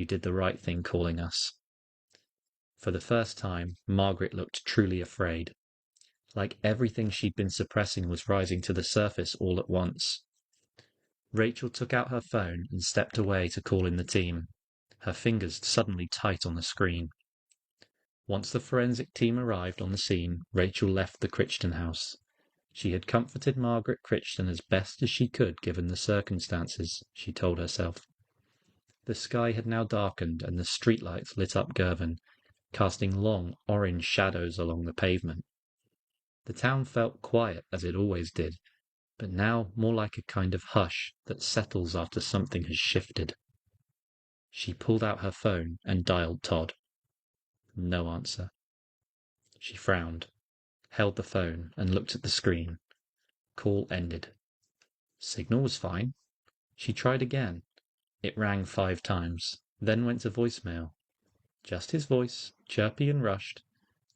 You did the right thing calling us." For the first time, Margaret looked truly afraid, like everything she'd been suppressing was rising to the surface all at once. Rachel took out her phone and stepped away to call in the team, her fingers suddenly tight on the screen. Once the forensic team arrived on the scene, Rachel left the Crichton house. She had comforted Margaret Crichton as best as she could given the circumstances, she told herself. The sky had now darkened and the streetlights lit up Girvan, casting long orange shadows along the pavement. The town felt quiet as it always did, but now more like a kind of hush that settles after something has shifted. She pulled out her phone and dialed Todd. No answer. She frowned, held the phone, and looked at the screen. Call ended. Signal was fine. She tried again. It rang 5 times, then went to voicemail. Just his voice, chirpy and rushed.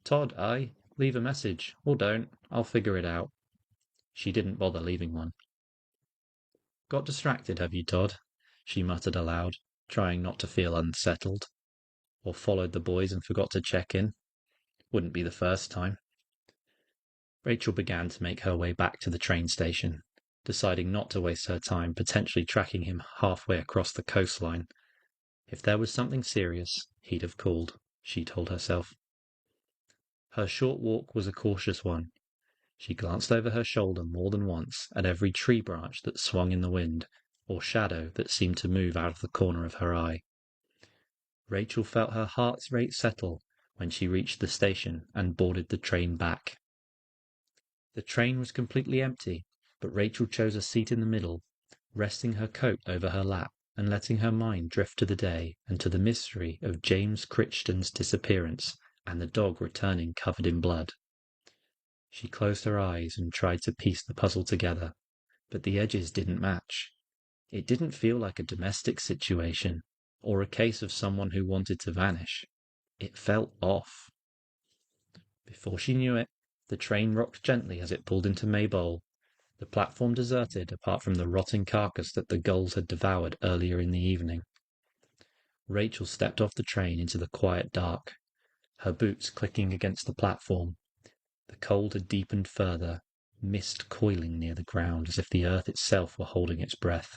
"Todd, aye. Leave a message. Or don't. I'll figure it out." She didn't bother leaving one. "Got distracted, have you, Todd?" she muttered aloud, trying not to feel unsettled. Or followed the boys and forgot to check in. Wouldn't be the first time. Rachel began to make her way back to the train station, deciding not to waste her time potentially tracking him halfway across the coastline. If there was something serious, he'd have called, she told herself. Her short walk was a cautious one. She glanced over her shoulder more than once at every tree branch that swung in the wind, or shadow that seemed to move out of the corner of her eye. Rachel felt her heart's rate settle when she reached the station and boarded the train back. The train was completely empty, but Rachel chose a seat in the middle, resting her coat over her lap and letting her mind drift to the day and to the mystery of James Crichton's disappearance and the dog returning covered in blood. She closed her eyes and tried to piece the puzzle together, but the edges didn't match. It didn't feel like a domestic situation, or a case of someone who wanted to vanish. It felt off. Before she knew it, the train rocked gently as it pulled into Maybole, the platform deserted apart from the rotting carcass that the gulls had devoured earlier in the evening. Rachel stepped off the train into the quiet dark, her boots clicking against the platform. The cold had deepened further, mist coiling near the ground as if the earth itself were holding its breath.